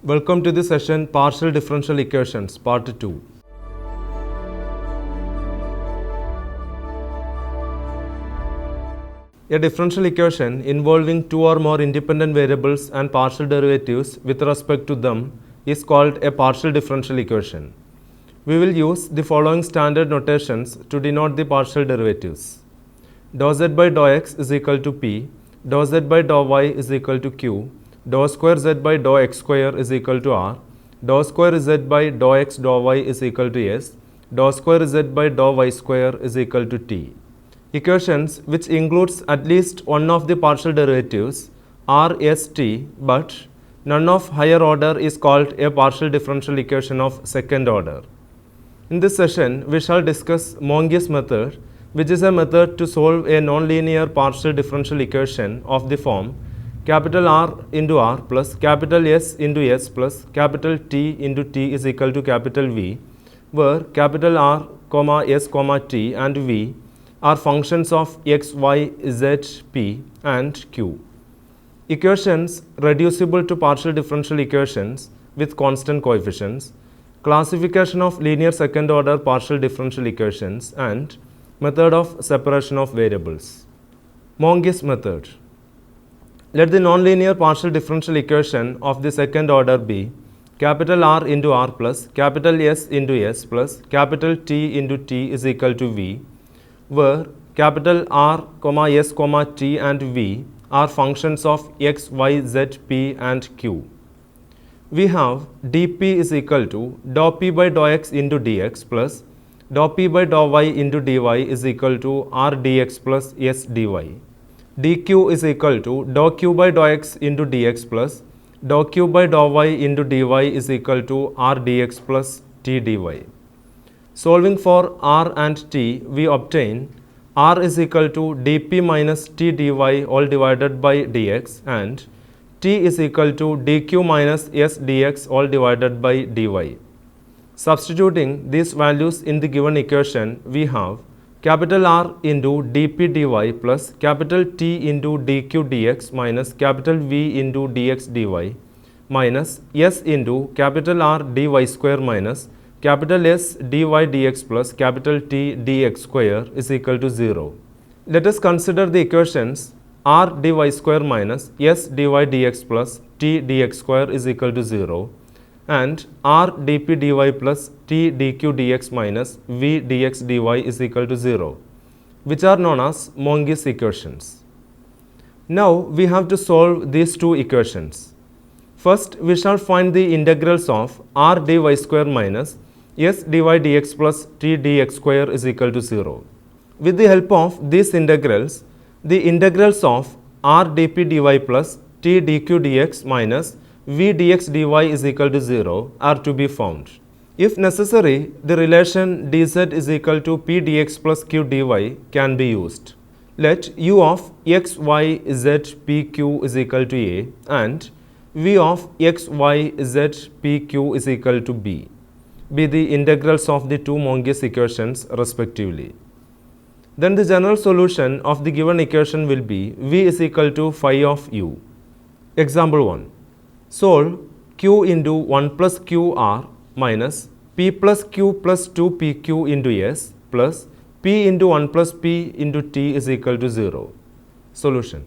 Welcome to the session Partial Differential Equations, Part 2. A differential equation involving two or more independent variables and partial derivatives with respect to them is called a partial differential equation. We will use the following standard notations to denote the partial derivatives. Dou z by dou x is equal to p, dou z by dou y is equal to q, dou square z by dou x square is equal to r, dou square z by dou x dou y is equal to s, dou square z by dou y square is equal to t. Equations which includes at least one of the partial derivatives are st, but none of higher order is called a partial differential equation of second order. In this session, we shall discuss Monge's method, which is a method to solve a nonlinear partial differential equation of the form capital R into R plus capital S into S plus capital T into T is equal to capital V, where capital R, S, T and V are functions of x, y, z, p and q. Equations reducible to partial differential equations with constant coefficients, classification of linear second order partial differential equations and method of separation of variables. Monge's method. Let the nonlinear partial differential equation of the second order be capital R into R plus capital S into S plus capital T into T is equal to V, where capital R, S, T and V are functions of x, y, z, p and q. We have dp is equal to dou p by dou x into dx plus dou p by dou y into dy is equal to r dx plus s dy. dq is equal to dou q by dou x into dx plus dou q by dou y into dy is equal to r dx plus t dy. Solving for r and t, we obtain r is equal to dp minus t dy all divided by dx and t is equal to dq minus s dx all divided by dy. Substituting these values in the given equation, we have capital R into dp dy plus capital T into dq dx minus capital V into dx dy minus s into capital R dy square minus capital S dy dx plus capital T dx square is equal to 0. Let us consider the equations r dy square minus s dy dx plus t dx square is equal to 0 and r dp dy plus t dq dx minus v dx dy is equal to 0, which are known as Monge's equations. Now we have to solve these two equations. First, we shall find the integrals of r dy square minus s dy dx plus t dx square is equal to 0. With the help of these integrals, the integrals of r dp dy plus t dq dx minus v dx dy is equal to 0 are to be found. If necessary, the relation dz is equal to p dx plus q dy can be used. Let u of x, y, z, p, q is equal to a and v of x, y, z, p, q is equal to b be the integrals of the two Monge's equations respectively. Then the general solution of the given equation will be v is equal to phi of u. Example 1. Solve q into 1 plus qr minus p plus q plus 2pq into s plus p into 1 plus p into t is equal to 0. Solution.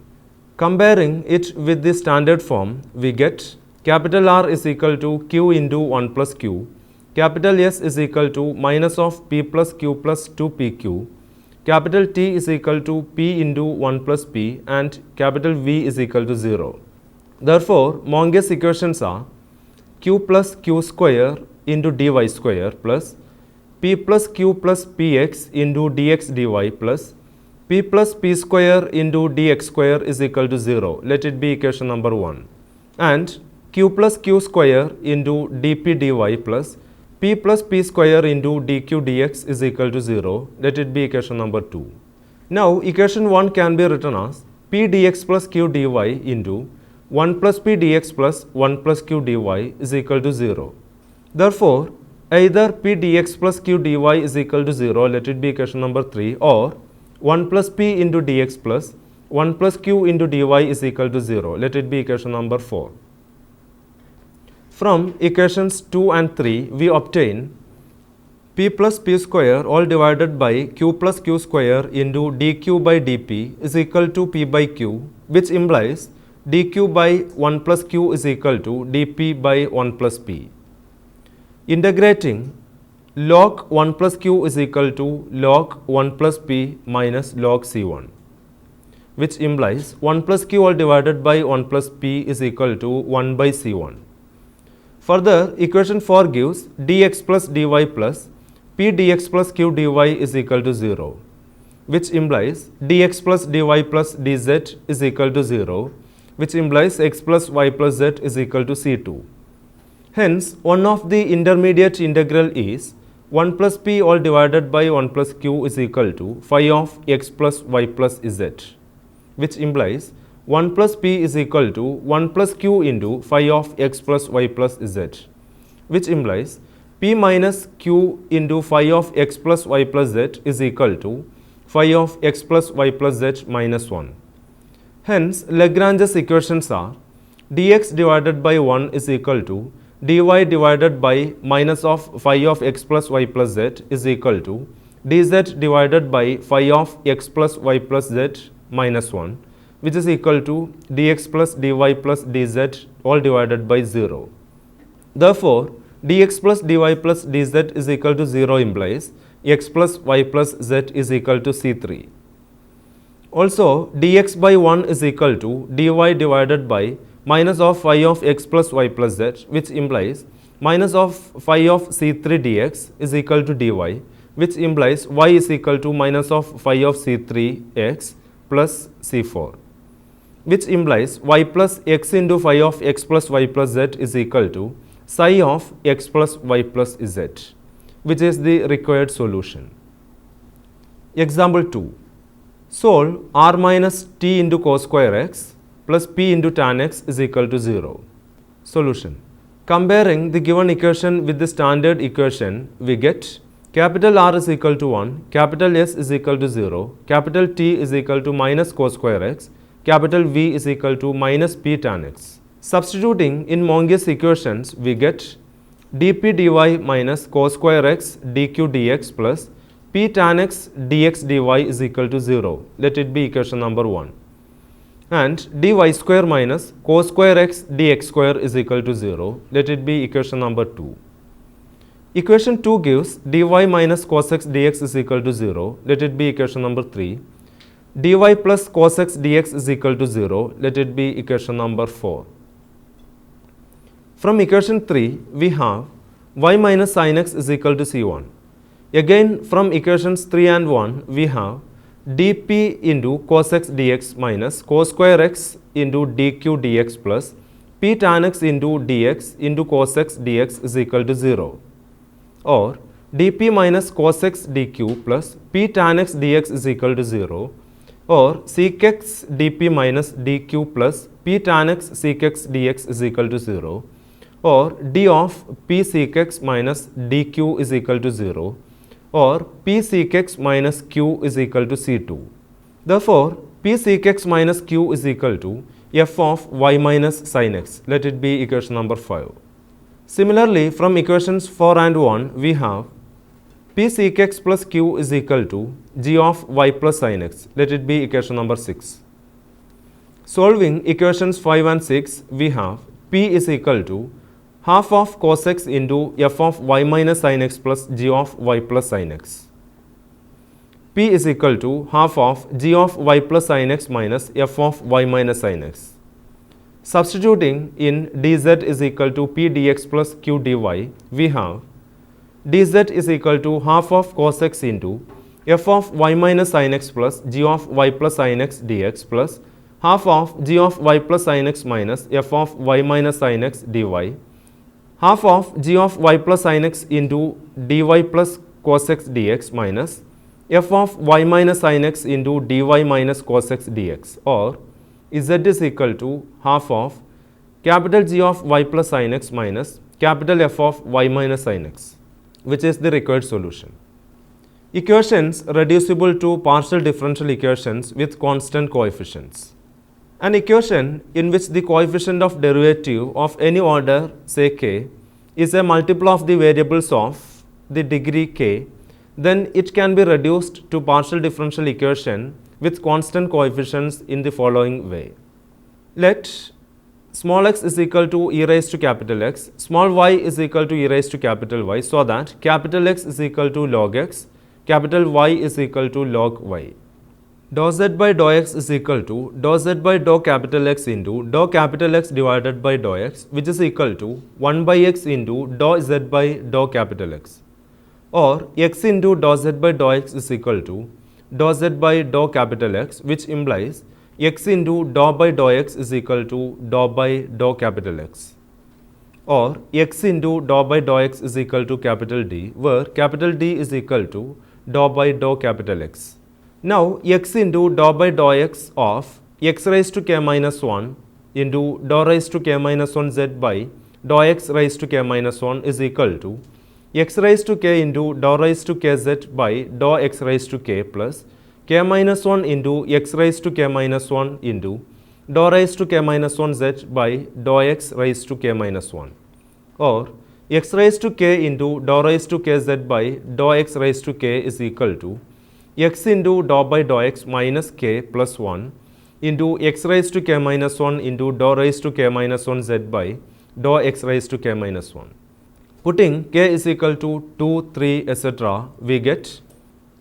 Comparing it with the standard form, we get capital R is equal to q into 1 plus q, capital S is equal to minus of p plus q plus 2pq, capital T is equal to p into 1 plus p and capital V is equal to 0. Therefore, Monge's equations are q plus q square into dy square plus p plus q plus px into dx dy plus p plus p square into dx square is equal to 0. Let it be equation number 1. And q plus q square into dp dy plus p plus p square into dq dx is equal to 0. Let it be equation number 2. Now, equation 1 can be written as p dx plus q dy into 1 plus p dx plus 1 plus q dy is equal to 0. Therefore, either p dx plus q dy is equal to 0, let it be equation number 3, or 1 plus p into dx plus 1 plus q into dy is equal to 0, let it be equation number 4. From equations 2 and 3, we obtain p plus p square all divided by q plus q square into dq by dp is equal to p by q, which implies dq by 1 plus q is equal to dp by 1 plus p. Integrating log 1 plus q is equal to log 1 plus p minus log c1, which implies 1 plus q all divided by 1 plus p is equal to 1 by c1. Further, equation 4 gives dx plus dy plus p dx plus q dy is equal to 0, which implies dx plus dy plus dz is equal to 0, which implies x plus y plus z is equal to c2. Hence, one of the intermediate integral is 1 plus p all divided by 1 plus q is equal to phi of x plus y plus z, which implies 1 plus p is equal to 1 plus q into phi of x plus y plus z, which implies p minus q into phi of x plus y plus z is equal to phi of x plus y plus z minus 1. Hence, Lagrange's equations are dx divided by 1 is equal to dy divided by minus of phi of x plus y plus z is equal to dz divided by phi of x plus y plus z minus 1, which is equal to dx plus dy plus dz all divided by 0. Therefore, dx plus dy plus dz is equal to 0 implies x plus y plus z is equal to c3. Also, dx by 1 is equal to dy divided by minus of phi of x plus y plus z, which implies minus of phi of c3 dx is equal to dy, which implies y is equal to minus of phi of c3 x plus c4, which implies y plus x into phi of x plus y plus z is equal to psi of x plus y plus z, which is the required solution. Example 2. Solve r minus t into cos square x plus p into tan x is equal to 0. Solution. Comparing the given equation with the standard equation, we get capital R is equal to 1, capital S is equal to 0, capital T is equal to minus cos square x, capital V is equal to minus p tan x. Substituting in Monge's equations, we get dp dy minus cos square x dq dx plus p tan x dx dy is equal to 0. Let it be equation number 1. And dy square minus cos square x dx square is equal to 0. Let it be equation number 2. Equation 2 gives dy minus cos x dx is equal to 0. Let it be equation number 3. dy plus cos x dx is equal to 0. Let it be equation number 4. From equation 3, we have y minus sin x is equal to c1. Again, from equations 3 and 1, we have dp into cos x dx minus cos square x into dq dx plus p tan x into dx into cos x dx is equal to 0. Or dp minus cos x dq plus p tan x dx is equal to 0. Or sec x dp minus dq plus p tan x sec x dx is equal to 0. Or d of p sec x minus dq is equal to 0, or p sec x minus q is equal to c2. Therefore, p sec x minus q is equal to f of y minus sin x. Let it be equation number 5. Similarly, from equations 4 and 1, we have p sec x plus q is equal to g of y plus sin x. Let it be equation number 6. Solving equations 5 and 6, we have p is equal to half of cos x into f of y minus sin x plus g of y plus sin x. P is equal to half of g of y plus sin x minus f of y minus sin x. Substituting in dz is equal to p dx plus q dy, we have dz is equal to half of cos x into f of y minus sin x plus g of y plus sin x dx plus half of g of y plus sin x minus f of y minus sin x dy, half of g of y plus sin x into dy plus cos x dx minus f of y minus sin x into dy minus cos x dx, or z is equal to half of capital G of y plus sin x minus capital F of y minus sin x, which is the required solution. Equations reducible to partial differential equations with constant coefficients. An equation in which the coefficient of derivative of any order, say k, is a multiple of the variables of the degree k, then it can be reduced to partial differential equation with constant coefficients in the following way. Let small x is equal to e raised to capital X, small y is equal to e raised to capital Y, so that capital X is equal to log x, capital Y is equal to log y. Dou z by dou x is equal to dou z by dou capital X into dou capital X divided by dou x, which is equal to 1 by x into dou z by dou capital X, or x into dou z by dou x is equal to dou z by dou capital X, which implies x into dou by dou x is equal to dou by dou capital X, or x into dou by dou x is equal to capital D, where capital D is equal to dou by dou capital X. Now x into dou by dou x of x raised to k minus 1 into dou raised to k minus 1 z by dou x raised to k minus 1 is equal to x raised to k into dou raised to k z by dou x raised to k plus k minus 1 into x raised to k minus 1 into dou raised to k minus 1 z by dou x raised to k minus 1, or x raised to k into dou raised to k z by dou x raised to k is equal to x into dou by dou x minus k plus 1 into x raised to k minus 1 into dou raised to k minus 1 z by dou x raised to k minus 1. Putting k is equal to 2, 3, etc., we get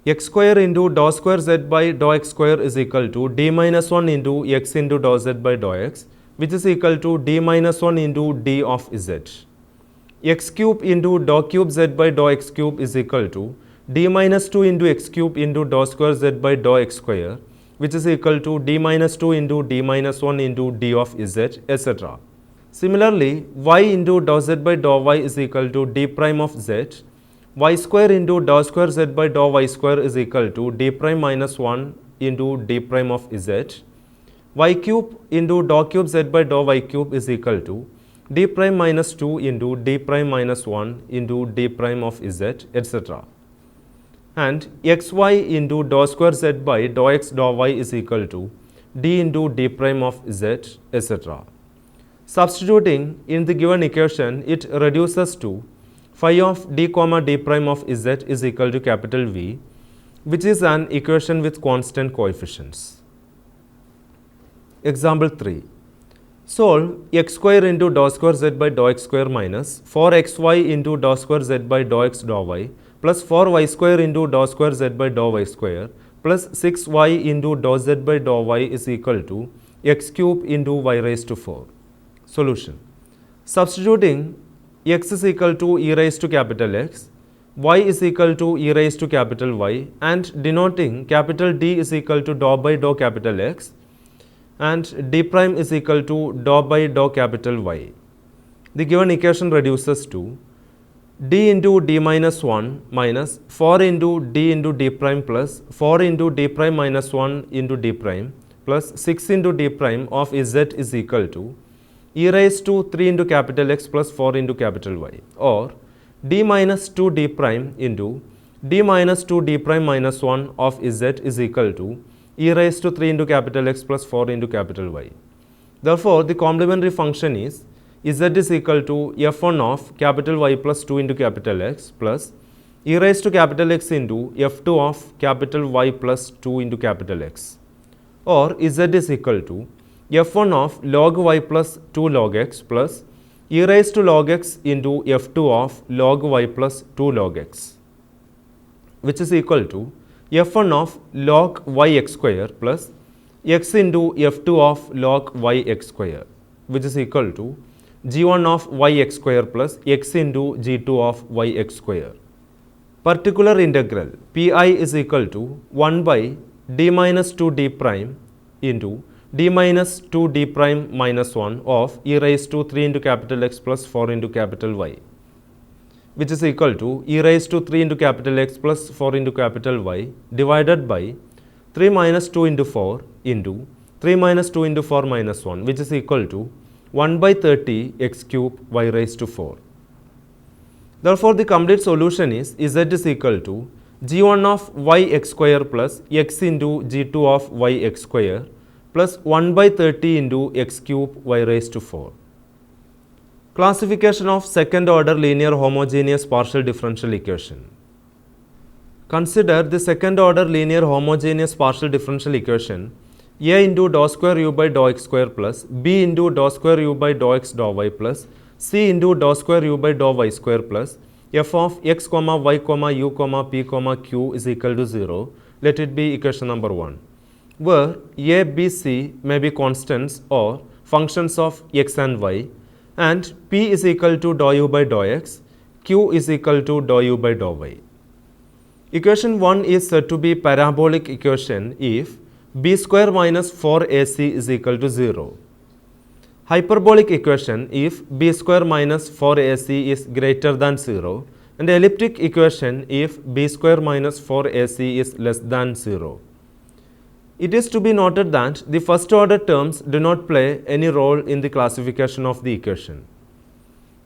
x square into dou square z by dou x square is equal to d minus 1 into x into dou z by dou x, which is equal to d minus 1 into d of z. X cube into dou cube z by dou x cube is equal to d minus 2 into x cube into dou square z by dou x square, which is equal to d minus 2 into d minus 1 into d of z, etc. Similarly, y into dou z by dou y is equal to d prime of z, y square into dou square z by dou y square is equal to d prime minus 1 into d prime of z, y cube into dou cube z by dou y cube is equal to d prime minus 2 into d prime minus 1 into d prime of z, etc. And xy into dou square z by dou x dou y is equal to d into d prime of z, etc. Substituting in the given equation, it reduces to phi of d comma d prime of z is equal to capital V, which is an equation with constant coefficients. Example 3. Solve x square into dou square z by dou x square minus 4xy into dou square z by dou x dou y plus 4y square into dou square z by dou y square plus 6y into dou z by dou y is equal to x cube into y raised to 4. Solution. Substituting x is equal to e raised to capital X, y is equal to e raised to capital Y, and denoting capital D is equal to dou by dou capital X, and d prime is equal to dou by dou capital Y. The given equation reduces to d into d minus 1 minus 4 into d prime plus 4 into d prime minus 1 into d prime plus 6 into d prime of z is equal to e raised to 3 into capital X plus 4 into capital Y, or d minus 2 d prime into d minus 2 d prime minus 1 of z is equal to e raised to 3 into capital X plus 4 into capital Y. Therefore, the complementary function is z is equal to f1 of capital Y plus 2 into capital X plus e raised to capital X into f2 of capital Y plus 2 into capital X, or z is equal to f1 of log y plus 2 log x plus e raised to log x into f2 of log y plus 2 log x, which is equal to f1 of log y x square plus x into f2 of log y x square, which is equal to g1 of y x square plus x into g2 of y x square. Particular integral pi is equal to 1 by d minus 2 d prime into d minus 2 d prime minus 1 of e raised to 3 into capital X plus 4 into capital Y, which is equal to e raised to 3 into capital X plus 4 into capital Y divided by 3 minus 2 into 4 into 3 minus 2 into 4 minus 1, which is equal to 1 by 30 x cube y raised to 4. Therefore, the complete solution is z is equal to g1 of y x square plus x into g2 of y x square plus 1 by 30 into x cube y raised to 4. Classification of second order linear homogeneous partial differential equation. Consider the second order linear homogeneous partial differential equation a into dou square u by dou x square plus b into dou square u by dou x dou y plus c into dou square u by dou y square plus f of x comma y comma u comma p comma q is equal to 0. Let it be equation number 1, where a, b, c may be constants or functions of x and y, and p is equal to dou u by dou x, q is equal to dou u by dou y. Equation 1 is said to be parabolic equation if b square minus 4ac is equal to 0. Hyperbolic equation if b square minus 4ac is greater than 0, and elliptic equation if b square minus 4ac is less than 0. It is to be noted that the first order terms do not play any role in the classification of the equation.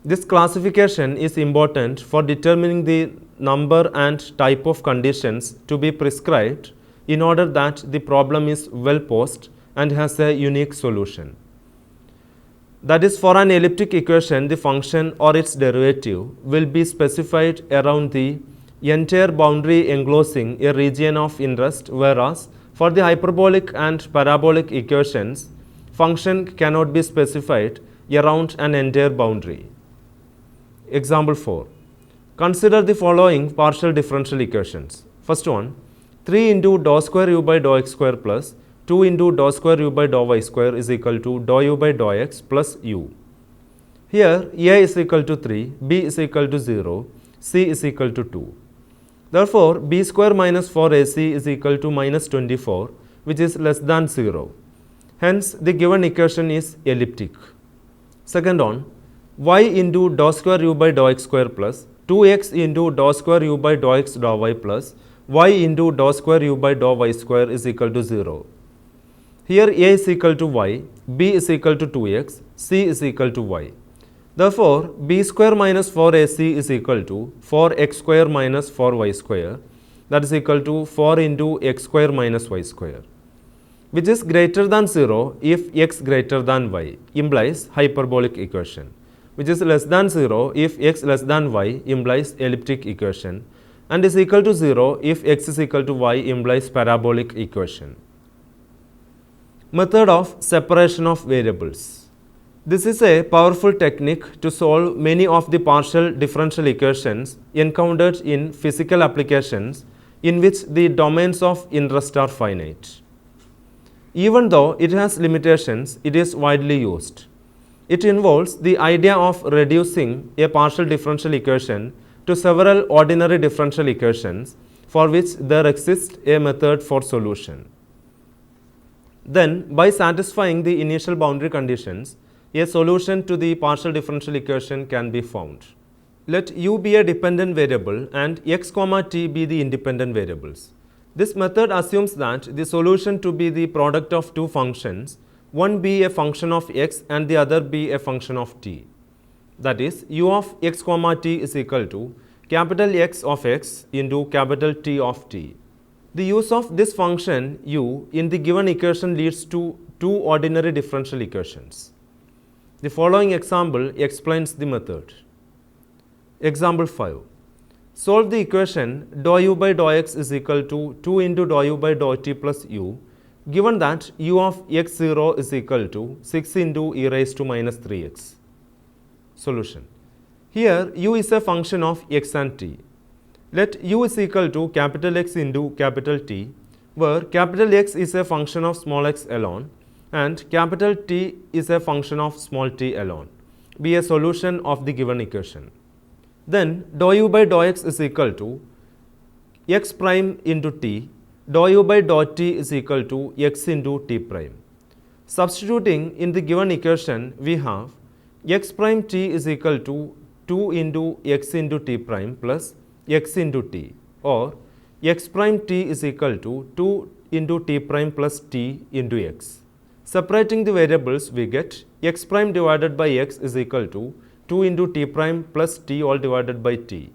This classification is important for determining the number and type of conditions to be prescribed in order that the problem is well posed and has a unique solution. That is, for an elliptic equation, the function or its derivative will be specified around the entire boundary enclosing a region of interest, whereas for the hyperbolic and parabolic equations, function cannot be specified around an entire boundary. Example 4. Consider the following partial differential equations. First one, 3 into dou square u by dou x square plus 2 into dou square u by dou y square is equal to dou u by dou x plus u. Here a is equal to 3, b is equal to 0, c is equal to 2. Therefore, b square minus 4ac is equal to minus 24, which is less than 0. Hence, the given equation is elliptic. Second one, y into dou square u by dou x square plus 2x into dou square u by dou x dou y plus y into dou square u by dou y square is equal to 0. Here a is equal to y, b is equal to 2x, c is equal to y. Therefore, b square minus 4ac is equal to 4x square minus 4y square, that is equal to 4 into x square minus y square, which is greater than 0 if x greater than y, implies hyperbolic equation, which is less than 0 if x less than y, implies elliptic equation, and is equal to 0 if x is equal to y, implies parabolic equation. Method of separation of variables. This is a powerful technique to solve many of the partial differential equations encountered in physical applications in which the domains of interest are finite. Even though it has limitations, it is widely used. It involves the idea of reducing a partial differential equation to several ordinary differential equations for which there exists a method for solution. Then, by satisfying the initial boundary conditions, a solution to the partial differential equation can be found. Let u be a dependent variable and x comma t be the independent variables. This method assumes that the solution to be the product of two functions, one be a function of x and the other be a function of t. That is, u of x comma t is equal to capital X of x into capital T of t. The use of this function u in the given equation leads to two ordinary differential equations. The following example explains the method. Example 5. Solve the equation dou u by dou x is equal to 2 into dou u by dou t plus u, given that u of x0 is equal to 6 into e raised to minus 3x. Solution. Here u is a function of x and t. Let u is equal to capital X into capital T, where capital X is a function of small x alone and capital T is a function of small t alone, be a solution of the given equation. Then dou u by dou x is equal to x prime into t, dou u by dou t is equal to x into t prime. Substituting in the given equation, we have x prime t is equal to 2 into x into t prime plus x into t, or x prime t is equal to 2 into t prime plus t into x. Separating the variables, we get x prime divided by x is equal to 2 into t prime plus t all divided by t.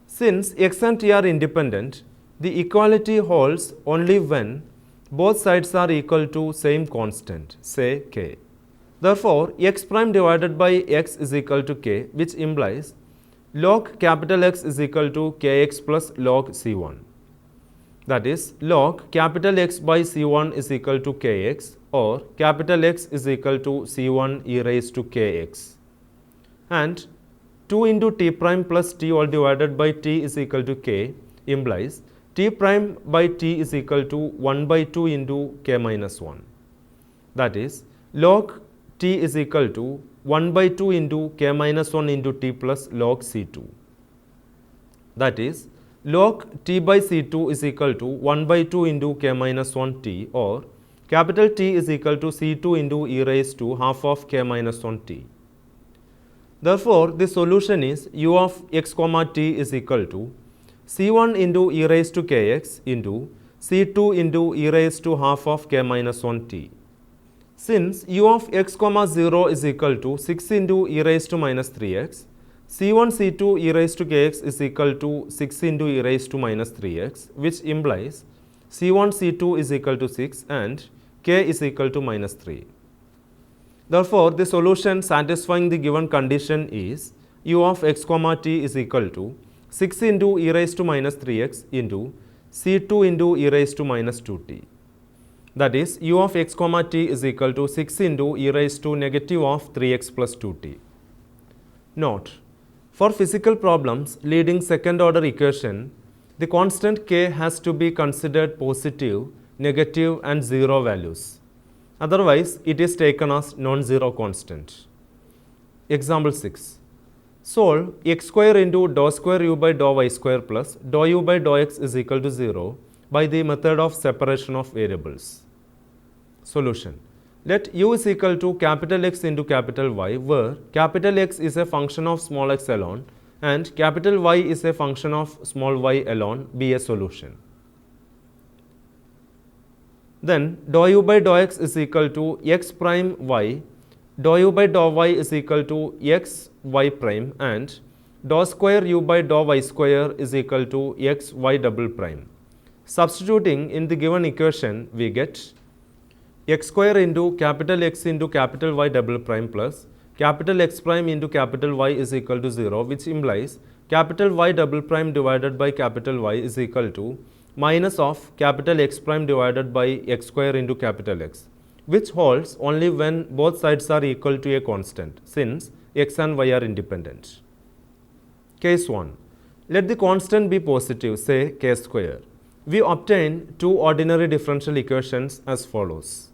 Since x and t are independent, the equality holds only when both sides are equal to same constant, say k. Therefore, x prime divided by x is equal to k, which implies log capital X is equal to kx plus log c1. That is, log capital X by c1 is equal to kx, or capital X is equal to c1 e raised to kx. And 2 into t prime plus t all divided by t is equal to k implies t prime by t is equal to 1 by 2 into k minus 1. That is, log t is equal to 1 by 2 into k minus 1 into t plus log c2. That is, log t by c2 is equal to 1 by 2 into k minus 1 t, or capital T is equal to c2 into e raised to half of k minus 1 t. Therefore, the solution is u of x comma t is equal to c1 into e raised to kx into c2 into e raised to half of k minus 1 t. Since u of x comma 0 is equal to 6 into e raised to minus 3x, c1 c2 e raised to kx is equal to 6 into e raised to minus 3x, which implies c1 c2 is equal to 6 and k is equal to minus 3. Therefore, the solution satisfying the given condition is u of x comma t is equal to 6 into e raised to minus 3x into c2 into e raised to minus 2t. That is, u of x comma t is equal to 6 into e raised to negative of 3x plus 2t. Note: for physical problems leading second order equation, the constant k has to be considered positive, negative and 0 values. Otherwise, it is taken as non-zero constant. Example 6. Solve x square into dou square u by dou y square plus dou u by dou x is equal to 0 by the method of separation of variables. Solution. Let u is equal to capital X into capital Y, where capital X is a function of small x alone and capital Y is a function of small y alone, be a solution. Then dou u by dou x is equal to x prime y, dou u by dou y is equal to x y prime, and dou square u by dou y square is equal to x y double prime. Substituting in the given equation, we get x square into capital X into capital Y double prime plus capital X prime into capital Y is equal to 0, which implies capital Y double prime divided by capital Y is equal to minus of capital X prime divided by x square into capital X, which holds only when both sides are equal to a constant, since x and y are independent. Case 1. Let the constant be positive, say k square. We obtain two ordinary differential equations as follows.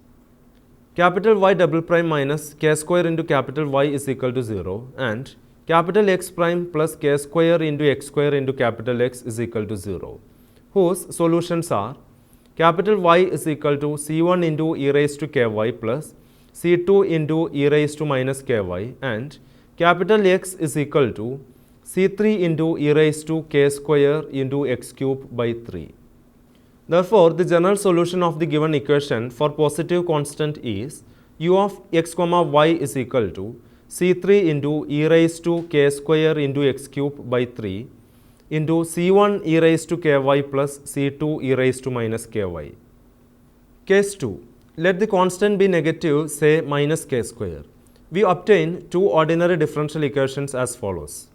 Capital Y double prime minus k square into capital Y is equal to 0 and capital X prime plus k square into x square into capital X is equal to 0, whose solutions are capital Y is equal to c1 into e raised to ky plus c2 into e raised to minus ky, and capital X is equal to c3 into e raised to k square into x cube by 3. Therefore, the general solution of the given equation for positive constant is u of x comma y is equal to c3 into e raised to k square into x cube by 3 into c1 e raised to ky plus c2 e raised to minus ky. Case 2. Let the constant be negative, say minus k square. We obtain two ordinary differential equations as follows.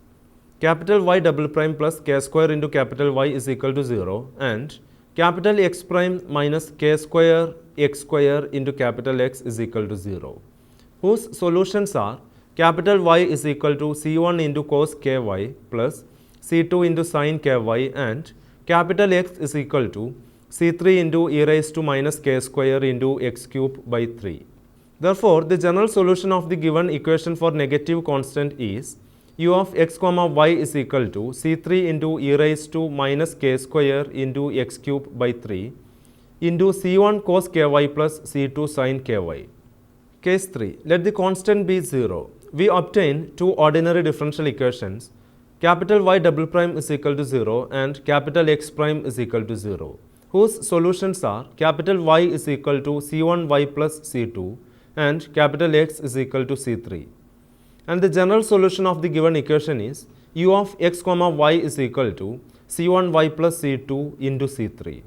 Capital Y double prime plus k square into capital Y is equal to 0 and capital X prime minus k square x square into capital X is equal to 0, whose solutions are capital Y is equal to c1 into cos ky plus c2 into sin ky, and capital X is equal to c3 into e raised to minus k square into x cube by 3. Therefore, the general solution of the given equation for negative constant is u of x comma y is equal to c3 into e raised to minus k square into x cube by 3 into c1 cos ky plus c2 sin ky. Case 3. Let the constant be 0. We obtain two ordinary differential equations. Capital Y double prime is equal to 0 and capital X prime is equal to 0, whose solutions are capital Y is equal to c1y plus c2 and capital X is equal to c3. And the general solution of the given equation is u of x comma y is equal to c1y plus c2 into c3.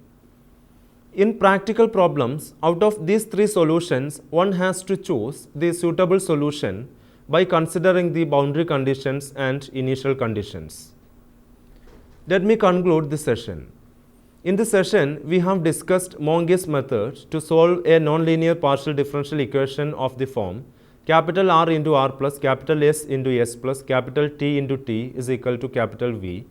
In practical problems, out of these three solutions, one has to choose the suitable solution by considering the boundary conditions and initial conditions. Let me conclude this session. In this session, we have discussed Monge's method to solve a nonlinear partial differential equation of the form capital R into R plus capital S into S plus capital T into T is equal to capital V,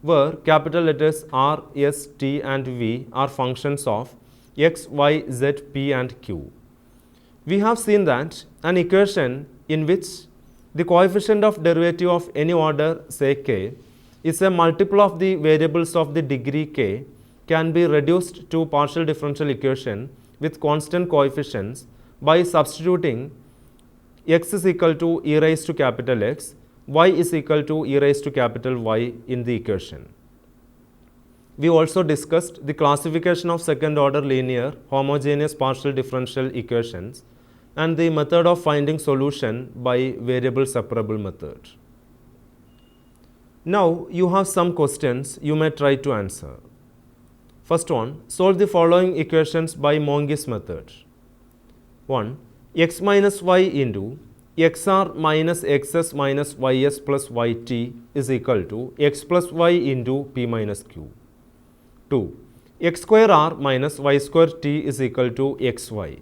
where capital letters R, S, T and V are functions of x, y, z, p and q. We have seen that an equation in which the coefficient of derivative of any order, say k, is a multiple of the variables of the degree k can be reduced to partial differential equation with constant coefficients by substituting x is equal to e raised to capital X, y is equal to e raised to capital Y in the equation. We also discussed the classification of second order linear homogeneous partial differential equations and the method of finding solution by variable separable method. Now you have some questions you may try to answer. First one, solve the following equations by Monge's method. 1. X minus y into xr minus xs minus ys plus yt is equal to x plus y into p minus q. 2. X square r minus y square t is equal to xy.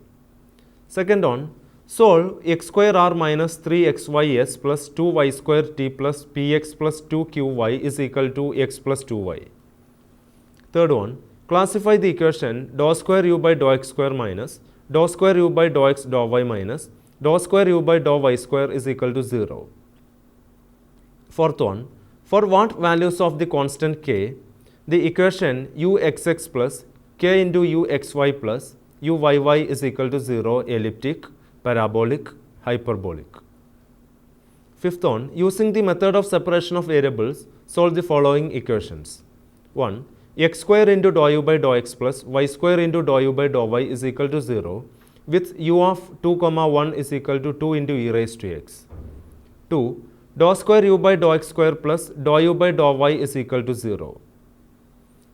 Second one, solve x square r minus 3xys plus 2y square t plus px plus 2qy is equal to x plus 2y. Third one, classify the equation dou square u by dou x square minus dou square u by dou x dou y minus dou square u by dou y square is equal to 0. Fourth one, for what values of the constant k, the equation uxx plus k into uxy plus uyy is equal to 0 elliptic, parabolic, hyperbolic. Fifth one, using the method of separation of variables, solve the following equations. 1. X square into dou u by dou x plus y square into dou u by dou y is equal to 0 with u of 2, 1 is equal to 2 into e raised to x. 2. Dou square u by dou x square plus dou u by dou y is equal to 0.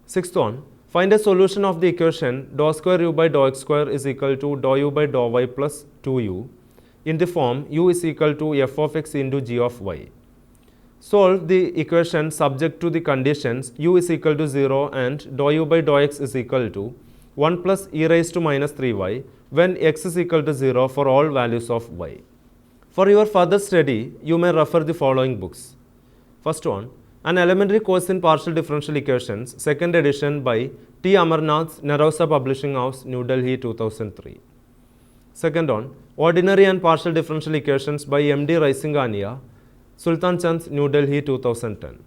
Sixth one, find a solution of the equation dou square u by dou x square is equal to dou u by dou y plus 2u in the form u is equal to f of x into g of y. Solve the equation subject to the conditions u is equal to 0 and dou u by dou x is equal to 1 plus e raised to minus 3y when x is equal to 0 for all values of y. For your further study, you may refer the following books. First one, An Elementary Course in Partial Differential Equations, second edition by T. Amarnath, Narosa Publishing House, New Delhi, 2003. Second one, Ordinary and Partial Differential Equations by M.D. Raisingania, Sultan Chand, New Delhi, 2010.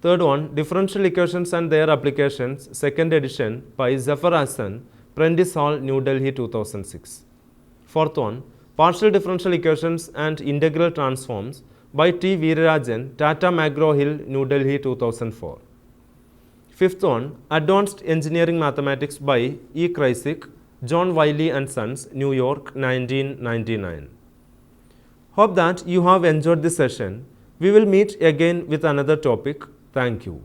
Third one, Differential Equations and Their Applications, second edition by Zafar Hassan, Prentice Hall, New Delhi, 2006. Fourth one, Partial Differential Equations and Integral Transforms by T. Veerarajan, Tata McGraw-Hill, New Delhi, 2004. Fifth one, Advanced Engineering Mathematics by E. Kreisig, John Wiley and Sons, New York, 1999. Hope that you have enjoyed this session. We will meet again with another topic. Thank you.